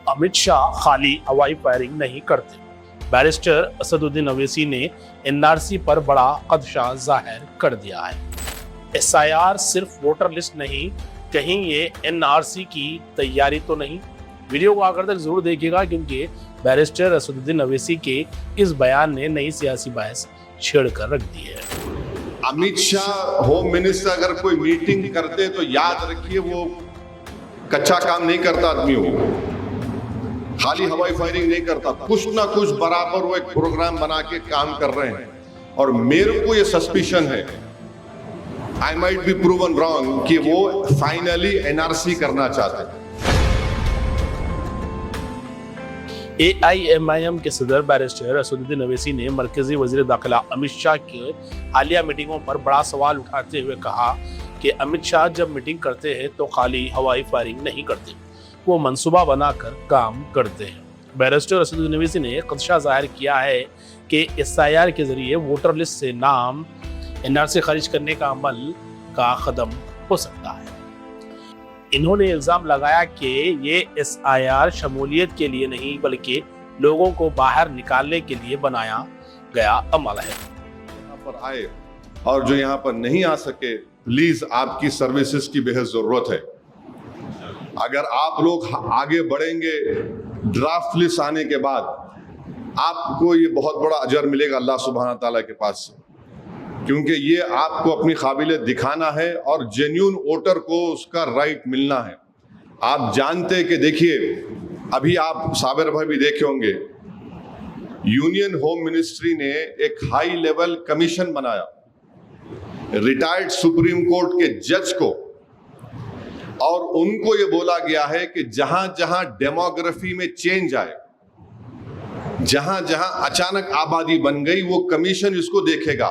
अमित शाह खाली हवाई फायरिंग नहीं करते। बैरिस्टर असदुद्दीन अवैसी ने एनआरसी पर बड़ा खदशा जाहिर कर दिया है। एसआईआर सिर्फ वोटर लिस्ट नहीं, कहीं ये एनआरसी की तैयारी तो नहीं। वीडियो को आखिर तक जरूर देखिएगा, क्योंकि बैरिस्टर असदुद्दीन अवैसी के इस बयान ने नई सियासी बहस छेड़ कर रख दी है। अमित शाह होम मिनिस्टर अगर कोई मीटिंग करते तो याद रखिए वो कच्चा काम नहीं करता आदमी, हो खाली हवाई फायरिंग नहीं करता, कुछ ना कुछ बराबर वो एक प्रोग्राम बना के काम कर रहे हैं। और मेरे को ये सस्पिशन है, I might be proven wrong, कि वो फाइनली एनआरसी करना चाहते हैं। AIMIM के सदर बैरिस्टर असदुद्दीन अवैसी ने मरकजी वजीर दाखिला अमित शाह की हालिया मीटिंगों पर बड़ा सवाल उठाते हुए कहा कि अमित शाह जब मीटिंग करते हैं तो खाली हवाई फायरिंग नहीं करते, वो मंसूबा बनाकर काम करते हैं। बैरिस्टर असदुद्दीन अवैसी ने खदशा जाहिर किया है कि SIR के जरिए वोटर लिस्ट से नाम NRC खारिज करने का अमल का कदम हो सकता है। इन्होंने इल्जाम लगाया कि ये SIR शमूलियत के लिए नहीं बल्कि लोगों को बाहर निकालने के लिए बनाया गया अमल है। यहाँ पर आए और जो यहाँ पर नहीं आ सके, प्लीज आपकी सर्विसेज की बेहद जरूरत है। अगर आप लोग आगे बढ़ेंगे, ड्राफ्ट लिस्ट आने के बाद आपको ये बहुत बड़ा अजर मिलेगा अल्लाह सुब्हान ताला के पास से, क्योंकि ये आपको अपनी काबिलियत दिखाना है और जेन्युइन वोटर को उसका राइट मिलना है। आप जानते कि देखिए, अभी आप साबिर भाई भी देखे होंगे, यूनियन होम मिनिस्ट्री ने एक हाई लेवल कमीशन बनाया रिटायर्ड सुप्रीम कोर्ट के जज को, और उनको ये बोला गया है कि जहां जहां डेमोग्राफी में चेंज आए, जहां जहां अचानक आबादी बन गई, वो कमीशन इसको देखेगा।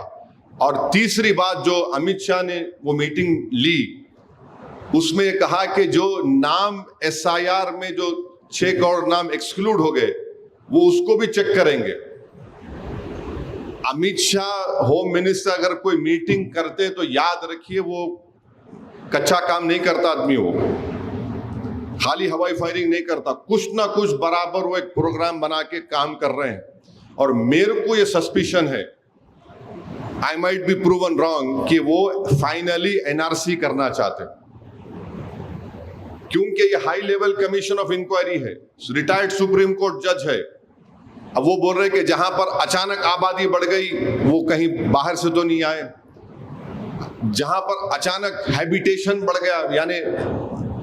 और तीसरी बात जो अमित शाह ने वो मीटिंग ली, उसमें ये कहा कि जो नाम SIR में जो 6 करोड़ नाम एक्सक्लूड हो गए, वो उसको भी चेक करेंगे। अमित शाह होम मिनिस्टर अगर कोई मीटिंग करते तो याद रखिए वो कच्चा काम नहीं करता आदमी, हो खाली हवाई फायरिंग नहीं करता, कुछ ना कुछ बराबर वो एक प्रोग्राम बना के काम कर रहे हैं। और मेरे को ये सस्पिशन है, I might be proven wrong, कि वो फाइनली NRC करना चाहते हैं, क्योंकि ये high level commission of inquiry है, रिटायर्ड सुप्रीम कोर्ट जज है। अब वो बोल रहे कि जहां पर अचानक आबादी बढ़ गई, वो कहीं बाहर से तो नहीं आए, जहां पर अचानक हैबिटेशन बढ़ गया यानी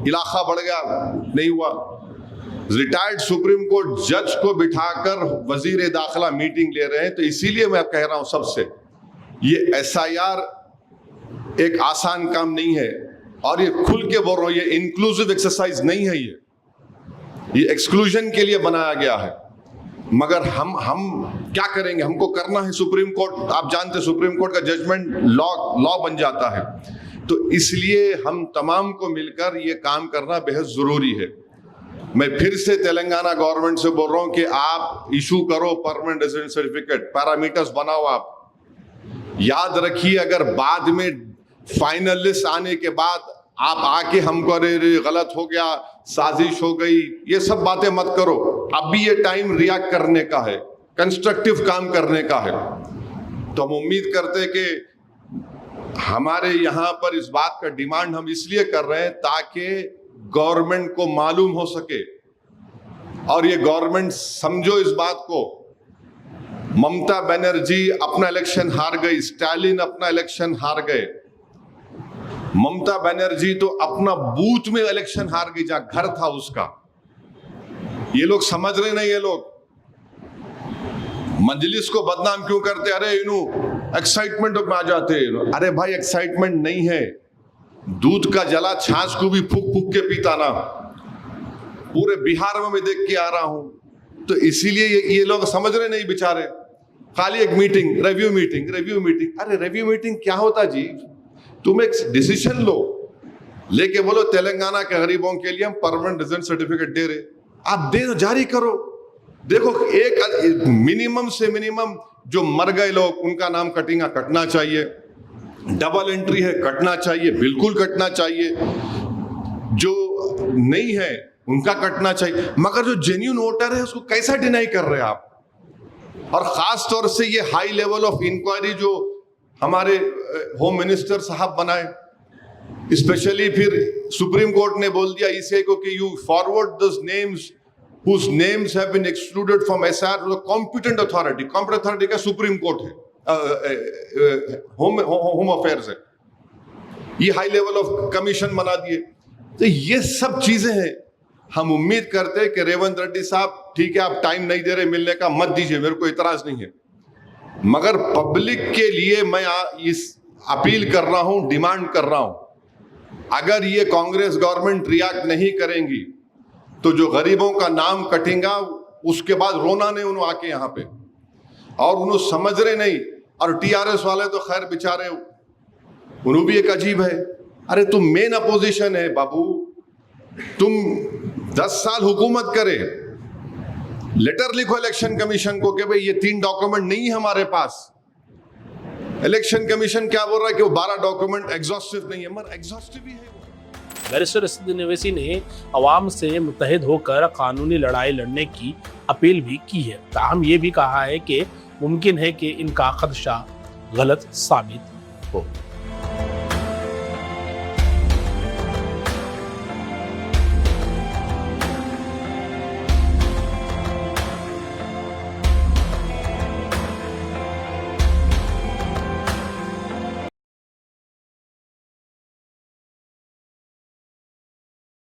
इलाका बढ़ गया, नहीं हुआ। रिटायर्ड सुप्रीम कोर्ट जज को बिठाकर वजीर दाखिला मीटिंग ले रहे हैं। तो इसीलिए मैं कह रहा हूं सबसे, ये SIR एक आसान काम नहीं है, और ये खुल के बोल रहा हूं, ये इंक्लूसिव एक्सरसाइज नहीं है, ये एक्सक्लूजन के लिए बनाया गया है। मगर हम क्या करेंगे, हमको करना है। सुप्रीम कोर्ट, आप जानते हैं सुप्रीम कोर्ट का जजमेंट लॉ बन जाता है। तो इसलिए हम तमाम को मिलकर ये काम करना बेहद जरूरी है। मैं फिर से तेलंगाना गवर्नमेंट से बोल रहा हूं कि आप इशू करो परमानेंट रेजिडेंट सर्टिफिकेट, पैरामीटर्स बनाओ। आप याद रखिए, अगर बाद में फाइनल लिस्ट आने के बाद आप आके हमको अरे गलत हो गया, साजिश हो गई, ये सब बातें मत करो। अभी ये टाइम रिएक्ट करने का है, कंस्ट्रक्टिव काम करने का है। तो हम उम्मीद करते हैं कि हमारे यहाँ पर इस बात का डिमांड हम इसलिए कर रहे हैं ताकि गवर्नमेंट को मालूम हो सके, और ये गवर्नमेंट समझो इस बात को, ममता बनर्जी अपना इलेक्शन हार गई, स्टालिन अपना इलेक्शन हार गए, ममता बनर्जी तो अपना बूथ में इलेक्शन हार गई जहां घर था उसका। ये लोग समझ रहे नहीं, ये लोग मजलिस को बदनाम क्यों करते? अरे इनू एक्साइटमेंट में आ जाते। अरे भाई एक्साइटमेंट नहीं है, दूध का जला छाछ को भी फूक फूक के पीता ना। पूरे बिहार में मैं देख के आ रहा हूं, तो इसीलिए ये लोग समझ रहे नहीं बेचारे। खाली एक मीटिंग, रिव्यू मीटिंग। अरे रिव्यू मीटिंग क्या होता जी? तुम एक डिसीजन लो, लेके बोलो तेलंगाना के गरीबों के लिए हम परमानेंट रेजिडेंट सर्टिफिकेट दे रहे, आप दे जारी करो। देखो, एक मिनिमम से मिनिमम जो मर गए लोग उनका नाम कटना चाहिए, डबल एंट्री है कटना चाहिए, बिल्कुल कटना चाहिए। जो नहीं है उनका कटना चाहिए, मगर जो जेन्युइन वोटर है उसको कैसा डिनाई कर रहे हैं आप? और खास तौर से ये हाई लेवल ऑफ इंक्वायरी जो हमारे होम मिनिस्टर साहब बनाए, स्पेशली फिर सुप्रीम कोर्ट ने बोल दिया ईसीआई को कि you forward those names whose names have been excluded from SR to the competent authority का सुप्रीम कोर्ट है, होम अफेयर्स है, ये हाई लेवल ऑफ कमीशन बना दिए। तो ये सब चीजें हैं। हम उम्मीद करते हैं कि रेवंत रेड्डी साहब, ठीक है आप टाइम नहीं दे रहे मिलने का, मत दीजिए, मेरे को इतराज नहीं है, मगर पब्लिक के लिए मैं इस अपील कर रहा हूं, डिमांड कर रहा हूं, अगर ये कांग्रेस गवर्नमेंट रिएक्ट नहीं करेंगी तो जो गरीबों का नाम कटेगा उसके बाद रोना नहीं उन्होंने आके यहाँ पे, और उन्होंने समझ रहे नहीं। और टीआरएस वाले तो खैर बेचारे, उन्होंने भी एक अजीब है, अरे तुम मेन अपोजिशन है बाबू, तुम 10 साल हुकूमत करे, लेटर लिखो इलेक्शन कमीशन को कि भाई ये 3 डॉक्यूमेंट नहीं है हमारे पास। इलेक्शन कमीशन क्या बोल रहा है कि वो 12 डॉक्यूमेंट एग्जॉस्टिव नहीं है, मगर एग्जॉस्टिव ही है। बैरिस्टर असदुद्दीन ओवैसी ने अवाम से मुत्तहिद होकर कानूनी लड़ाई लड़ने की अपील भी की है। ताहम ये भी कहा है कि मुमकिन है कि इनका खदशा गलत साबित हो।